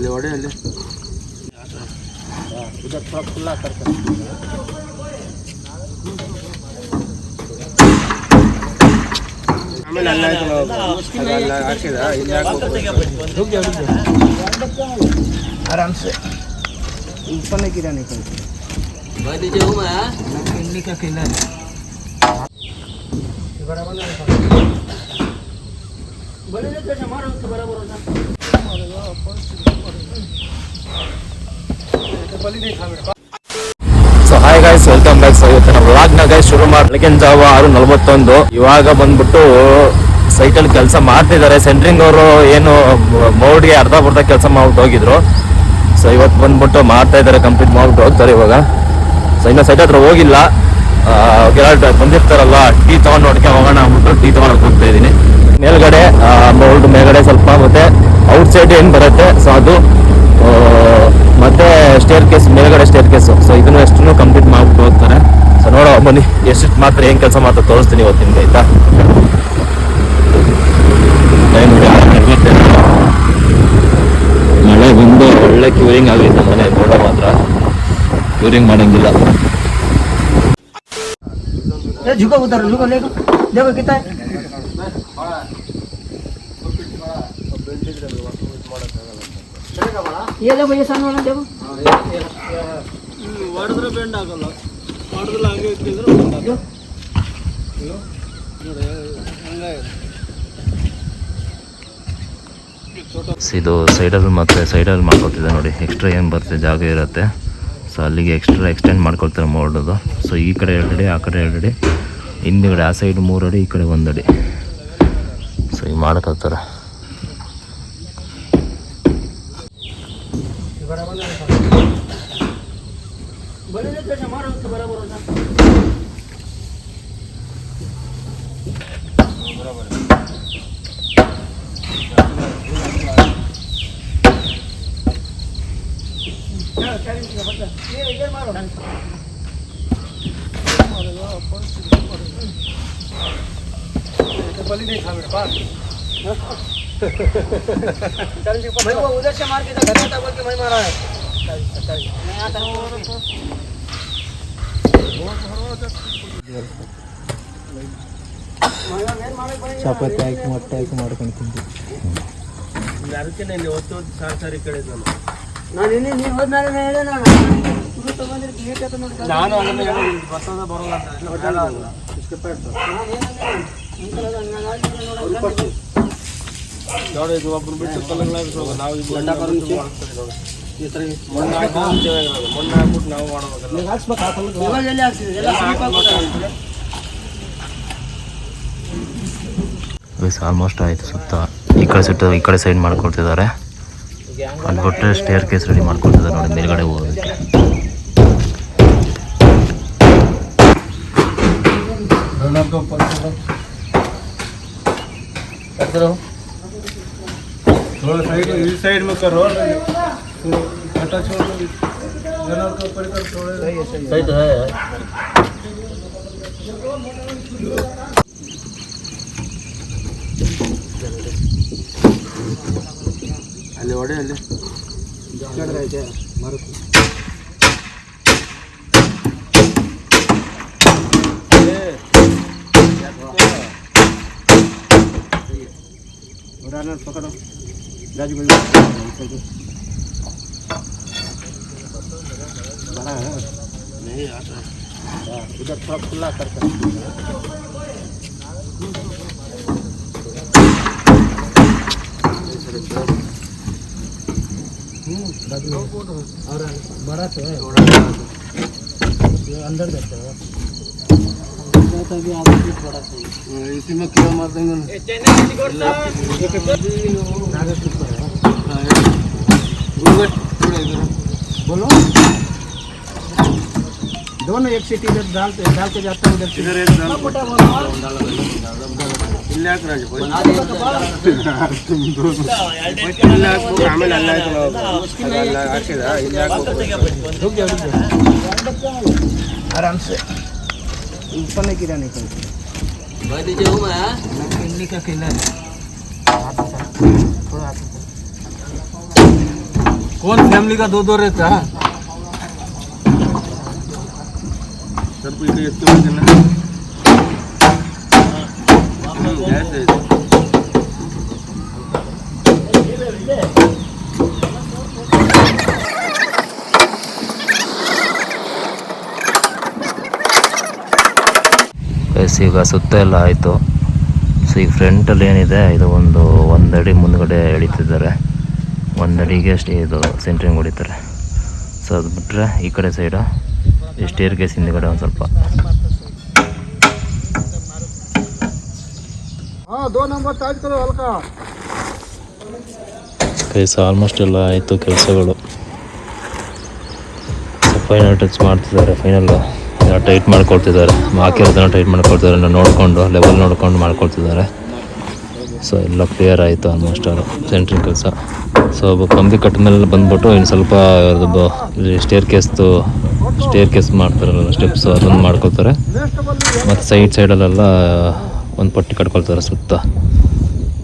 ಅಲ್ಲಿ ಹೊಡೆಯಲ್ಲಿ इधर थोड़ा खुला करके ಆಮೇಲೆ ಅಲ್ಲ ಹಾಕಿದ आराम से ऊपर नहीं गिरा नहीं इन्हीं का खेला है so hi guys, welcome back. So ಇವತ್ತು ನಾವು ವ್ಲಾಗ್ನ ಗೈಸ್ ಶುರು ಬೆಳಗಿನ ಜಾವ 6:41. ಇವಾಗ ಬಂದ್ಬಿಟ್ಟು ಸೈಟಲ್ಲಿ ಕೆಲಸ ಮಾಡ್ತಿದ್ದಾರೆ. ಸೆಂಟ್ರಿಂಗ್ ಅವರು ಏನು ಮೋಡ್ಗೆ ಅರ್ಧ ಬರ್ಧ ಕೆಲಸ ಮಾಡ್ಬಿಟ್ಟು ಹೋಗಿದ್ರು. ಸೊ ಇವತ್ತು ಬಂದ್ಬಿಟ್ಟು ಮಾಡ್ತಾ ಇದ್ದಾರೆ, ಕಂಪ್ಲೀಟ್ ಮಾಡ್ಬಿಟ್ಟು ಹೋಗ್ತಾರೆ ಇವಾಗ. ಸೊ ಇನ್ನು ಸೈಟ್ ಹತ್ರ ಹೋಗಿಲ್ಲ, ಬಂದಿರ್ತಾರಲ್ಲ, ಟೀ ತಗೊಂಡು ನೋಡ್ಕೆ ಹೋಗೋಣ ಅಂದ್ಬಿಟ್ಟು ಟೀ ತಗೊಂಡೋಗಿ ಹೋಗ್ತಾ ಇದ್ದೀನಿ. ಮೇಲ್ಗಡೆ ಮೋಲ್ಡ್ ಮೇಲ್ಗಡೆ ಸ್ವಲ್ಪ ಮತ್ತೆ ಔಟ್ ಸೈಡ್ ಏನು ಬರುತ್ತೆ ಸೊ ಅದು, ಮತ್ತೆ ಸ್ಟೇರ್ ಕೇಸ್, ಮೇಲ್ಗಡೆ ಸ್ಟೇರ್ ಕೇಸು. ಸೊ ಇದನ್ನು ಎಷ್ಟು ಕಂಪ್ಲೀಟ್ ಮಾಡ್ಬಿಟ್ಟು ಹೋಗ್ತಾರೆ. ಸೊ ನೋಡೋ ಬನ್ನಿ ಎಷ್ಟು ಮಾಡ್ತಾರೆ, ಏನು ಕೆಲಸ ಮಾಡ್ತಾರೆ ತೋರಿಸ್ತೀನಿ ಇವತ್ತು ನಿಮ್ಗೆ, ಆಯ್ತಾ? ಮಳೆ ಬಂದು ಒಳ್ಳೆ ಕ್ಯೂರಿಂಗ್ ಆಗೈತೆ ಮನೆ, ನೋಡೋ ಮಾತ್ರ ಕ್ಯೂರಿಂಗ್ ಮಾಡಂಗಿಲ್ಲ. झुको उधर, झुको देखो देखो कितना है ये देखो, ये सामने वाला देखो ಹೊಡೆದ್ರೆ ಬೆಂಡ್ ಆಗಲ್ಲ, ಹೊಡೆದ್ರೆ ಹಂಗೆ ಇಟ್ಟಿದ್ರೆ ಬೆಂಡ್ ಆಗಲ್ಲ. ಇದು ಸೈಡಲ್ಲಿ ಮತ್ತೆ ಸೈಡಲ್ಲಿ ಮಾಡ್ಕೊತಿದ್ದೆ ನೋಡಿ, ಎಕ್ಸ್ಟ್ರಾ ಏನು ಬರುತ್ತೆ ಜಾಗ ಇರುತ್ತೆ. ಸೊ ಅಲ್ಲಿಗೆ ಎಕ್ಸ್ಟ್ರಾ ಎಕ್ಸ್ಟೆಂಡ್ ಮಾಡ್ಕೊಳ್ತಾರೆ ಮೋಲ್ಡದು. ಸೊ ಈ ಕಡೆ 2 ಅಡಿ, ಆ ಕಡೆ 2 ಅಡಿ, ಹಿಂದುಗಡೆ ಆ ಸೈಡ್ 3 ಅಡಿ, ಈ ಕಡೆ 1 ಅಡಿ. ಸೊ ಈಗ ಮಾಡ್ಕೊಳ್ತಾರೆ. बलि नहीं था मेरे पास। भाई वो उधर से मार के घर आता बोल के मैं मारा है। मैं आता हूँ ಚಪಾತಿ ಮೊಟ್ಟೆ ಹಾಕಿ ಮಾಡ್ಕೊಂಡು ತಿಂತೀವಿ. ಅದಕ್ಕೆ ನಾನು ಹೊತ್ತು ಸಾರಿ ಕಡೆ ನಾನು ಇನ್ನೇ ನೀವು ಹೋದ್ಮೇಲೆ ಹೇಳಿ ನಾನು ಬರ್ತದ ಬರೋಲ್ಲ ನೋಡಿ. ಇದು ಒಬ್ರು ಬಿಟ್ಟು ನಾವು ಮಣ್ಣು ಹಾಕ್ಬಿಟ್ಟು ನಾವು ಆಲ್ಮೋಸ್ಟ್ ಆಯಿತು. ಸುತ್ತ ಈ ಕಡೆ ಸುತ್ತ ಈ ಕಡೆ ಸೈಡ್ ಮಾಡ್ಕೊಳ್ತಿದ್ದಾರೆ. ಅಲ್ಲಿ ಬಿಟ್ಟರೆ ಸ್ಟೇರ್ ಕೇಸ್ ರೆಡಿ ಮಾಡ್ಕೊಳ್ತಿದ್ದಾರೆ ನೋಡಿ, ಮೇಲ್ಗಡೆ ಹೋಗೋದಕ್ಕೆ. थोड़ा साइड इस साइड में करो, हटा छोड़ दो, जनरल के ऊपर कर थोड़े सही तो है। ಅಲ್ಲಿ ಹೊಡೆ ಅಲ್ಲಿ ಕಡ್ದೈತೆ ಮರಕ್ಕೆ. पकड़ो राजू भाई, बड़ा है नहीं आता है। इधर थोड़ा खुला करके और बड़ा तो है, अंदर जाता है भी आप बड़ा सही। इसी में कीड़ा मार देंगे बोलो। दोनों एक सीट इधर डाल के जाता है, उधर इधर एक डाल इल्ले हाक राजू तुम दोनों इल्ले हाक आमेಲೆ ಅಲ್ಲ ಹಾಕಿದ ಇಲ್ಲೆ ಹಾಕ್ रुक जाओ आराम से, ऊपर नहीं गिरा नहीं कहीं। इन्हीं का खेला है थोड़ा कौन फैमिली का दो रहता है सर पीछे इसके वजह ना ऐसे ಈಗ ಸುತ್ತ ಎಲ್ಲ ಆಯಿತು. ಸೊ ಈ ಫ್ರಂಟಲ್ಲಿ ಏನಿದೆ ಇದು ಒಂದು ಅಡಿ ಮುಂದ್ಗಡೆ ಎಳಿತಿದ್ದಾರೆ. 1 ಅಡಿಗೆ ಅಷ್ಟೇ ಇದು ಸೆಂಟ್ರಿಂಗ್ ಹೊಡಿತಾರೆ. ಸೊ ಅದು ಬಿಟ್ಟರೆ ಈ ಕಡೆ ಸೈಡು ಈ ಸ್ಟೇರ್ ಕೇಸ್ ಹಿಂದ್ಗಡೆ ಒಂದು ಸ್ವಲ್ಪ ಕೈಸ ಆಲ್ಮೋಸ್ಟ್ ಎಲ್ಲ ಆಯಿತು ಕೆಲಸಗಳು. ಫೈನಲ್ ಟಚ್ ಮಾಡ್ತಿದ್ದಾರೆ. ಫೈನಲ್ ಟೈಟ್ ಮಾಡ್ಕೊಳ್ತಿದ್ದಾರೆ. ಹಾಕಿರೋದನ್ನ ಟೈಟ್ ಮಾಡ್ಕೊಳ್ತಿದ್ದಾರೆ. ನೋಡಿಕೊಂಡು ಲೆವೆಲ್ ನೋಡ್ಕೊಂಡು ಮಾಡ್ಕೊಳ್ತಿದ್ದಾರೆ. ಸೊ ಎಲ್ಲ ಕ್ಲಿಯರ್ ಆಯಿತು ಆಲ್ಮೋಸ್ಟ್ ಅದು ಸೆಂಟ್ರಿಂಗ್ ಕೆಲಸ. ಸೊ ಕಂಬಿ ಕಟ್ಟ ಮೇಲೆ ಬಂದ್ಬಿಟ್ಟು ಇನ್ನು ಸ್ವಲ್ಪ ಸ್ಟೇರ್ ಕೇಸ್ ಮಾಡ್ತಾರಲ್ಲ ಸ್ಟೆಪ್ಸ್ ಅದನ್ನು ಮಾಡ್ಕೊಳ್ತಾರೆ. ಮತ್ತು ಸೈಡಲ್ಲೆಲ್ಲ ಒಂದು ಪಟ್ಟಿ ಕಟ್ಕೊಳ್ತಾರೆ ಸುತ್ತ.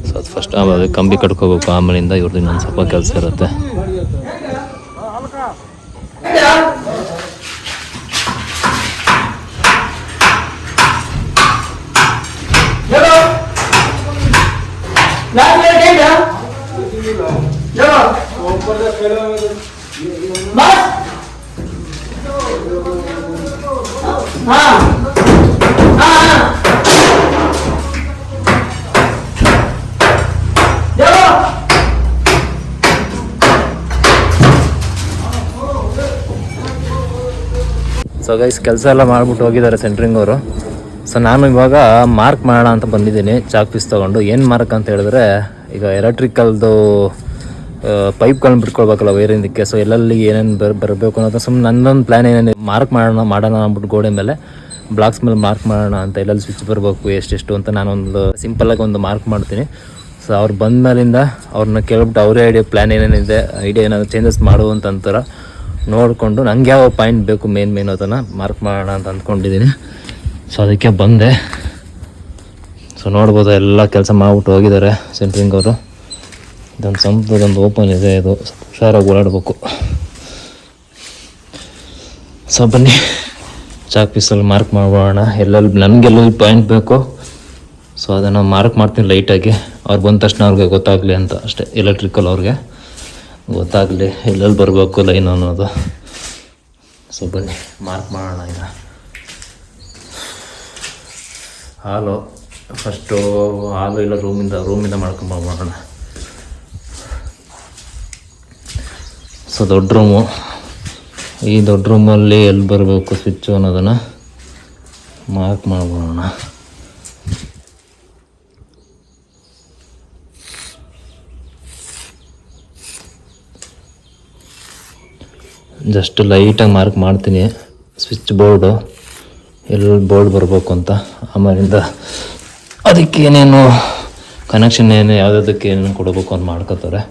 ಸೊ ಅದು ಫಸ್ಟ್ ಅದು ಕಂಬಿ ಕಟ್ಕೋಬೇಕು. ಆಮೇಲಿಂದ ಇವ್ರದ್ದು ಇನ್ನೊಂದು ಸ್ವಲ್ಪ ಕೆಲಸ ಇರುತ್ತೆ. ಸೊ ಗೈಸ್ ಕೆಲಸ ಎಲ್ಲ ಮಾಡ್ಬಿಟ್ಟು ಹೋಗಿದ್ದಾರೆ ಸೆಂಟ್ರಿಂಗ್ ಅವರು. ಸೊ ನಾನು ಇವಾಗ ಮಾರ್ಕ್ ಮಾಡೋಣ ಅಂತ ಬಂದಿದ್ದೀನಿ ಚಾಕ್ ಪೀಸ್ ತೊಗೊಂಡು. ಏನು ಮಾರ್ಕ್ ಅಂತ ಹೇಳಿದ್ರೆ ಈಗ ಎಲೆಕ್ಟ್ರಿಕಲ್ದು ಪೈಪ್ಗಳನ್ನ ಬಿಟ್ಕೊಳ್ಬೇಕಲ್ಲ ವೈರಿಂದಕ್ಕೆ. ಸೊ ಎಲ್ಲೆಲ್ಲಿ ಏನೇನು ಬರಬೇಕು ಅನ್ನೋದು ಸುಮ್ಮನೆ ನನ್ನೊಂದು ಪ್ಲ್ಯಾನ್ ಏನೇನು ಮಾರ್ಕ್ ಮಾಡೋಣ ಅಂದ್ಬಿಟ್ಟು ಗೋಡೆ ಮೇಲೆ ಬ್ಲಾಕ್ಸ್ ಮೇಲೆ ಮಾರ್ಕ್ ಮಾಡೋಣ ಅಂತ. ಎಲ್ಲೆಲ್ಲಿ ಸ್ವಿಚ್ ಬರಬೇಕು ಎಷ್ಟೆಷ್ಟು ಅಂತ ನಾನೊಂದು ಸಿಂಪಲ್ಲಾಗಿ ಒಂದು ಮಾರ್ಕ್ ಮಾಡ್ತೀನಿ. ಸೊ ಅವ್ರು ಬಂದ ಮೇಲಿಂದ ಅವ್ರನ್ನ ಕೇಳ್ಬಿಟ್ಟು ಅವರೇ ಪ್ಲ್ಯಾನ್ ಏನೇನಿದೆ ಐಡಿಯಾ ಏನಾದ್ರು ಚೇಂಜಸ್ ಮಾಡುವಂತ ಅಂತಾರೆ ನೋಡಿಕೊಂಡು ನಂಗೆ ಯಾವ ಪಾಯಿಂಟ್ ಬೇಕು ಮೇನ್ ಅದನ್ನು ಮಾರ್ಕ್ ಮಾಡೋಣ ಅಂತ ಅಂದ್ಕೊಂಡಿದ್ದೀನಿ. ಸೊ ಅದಕ್ಕೆ ಬಂದೆ. ಸೊ ನೋಡ್ಬೋದು ಎಲ್ಲ ಕೆಲಸ ಮಾಡಿಬಿಟ್ಟು ಹೋಗಿದ್ದಾರೆ ಸೆಂಟ್ರಿಂಗ್ ಅವರು. ಇದೊಂದು ಸಂಪದೊಂದು ಓಪನ್ ಇದೆ. ಇದು ಹುಷಾರಾಗಿ ಓಡಾಡಬೇಕು. ಸೊ ಬನ್ನಿ ಚಾಕ್ ಪೀಸಲ್ಲಿ ಮಾರ್ಕ್ ಮಾಡೋಣ. ನನಗೆಲ್ಲಿ ಪಾಯಿಂಟ್ ಬೇಕು ಸೊ ಅದನ್ನು ಮಾರ್ಕ್ ಮಾಡ್ತೀನಿ ಲೈಟಾಗಿ. ಅವ್ರು ಬಂದ ತಕ್ಷಣ ಅವ್ರಿಗೆ ಗೊತ್ತಾಗಲಿ ಅಂತ ಅಷ್ಟೇ. ಎಲೆಕ್ಟ್ರಿಕಲ್ ಅವ್ರಿಗೆ ಗೊತ್ತಾಗಲಿ ಎಲ್ಲೆಲ್ಲಿ ಬರಬೇಕು ಲೈನ್ ಅನ್ನೋದು. ಸೊ ಬನ್ನಿ ಮಾರ್ಕ್ ಮಾಡೋಣ. ಈಗ ಹಾಲು ಫಸ್ಟು ಹಾಲು ಇಲ್ಲ ರೂಮಿಂದ ಮಾಡ್ಕೊಂಬೋಣ. ಸೊ ದೊಡ್ಡ ರೂಮು, ಈ ದೊಡ್ಡ ರೂಮಲ್ಲಿ ಎಲ್ಲಿ ಬರಬೇಕು ಸ್ವಿಚ್ಚು ಅನ್ನೋದನ್ನು ಮಾರ್ಕ್ ಮಾಡ್ಬೋಣ. ಜಸ್ಟ್ ಲೈಟಾಗಿ ಮಾರ್ಕ್ ಮಾಡ್ತೀನಿ ಸ್ವಿಚ್ ಬೋರ್ಡು ಎಲ್ಲಿ ಬೋರ್ಡ್ ಬರಬೇಕು ಅಂತ. ಆಮೇಲಿಂದ ಅದಕ್ಕೇನೇನು ಕನೆಕ್ಷನ್ ಯಾವುದಕ್ಕೆ ಏನೇನು ಕೊಡಬೇಕು ಅಂತ ಮಾಡ್ಕೋತಾರೆ.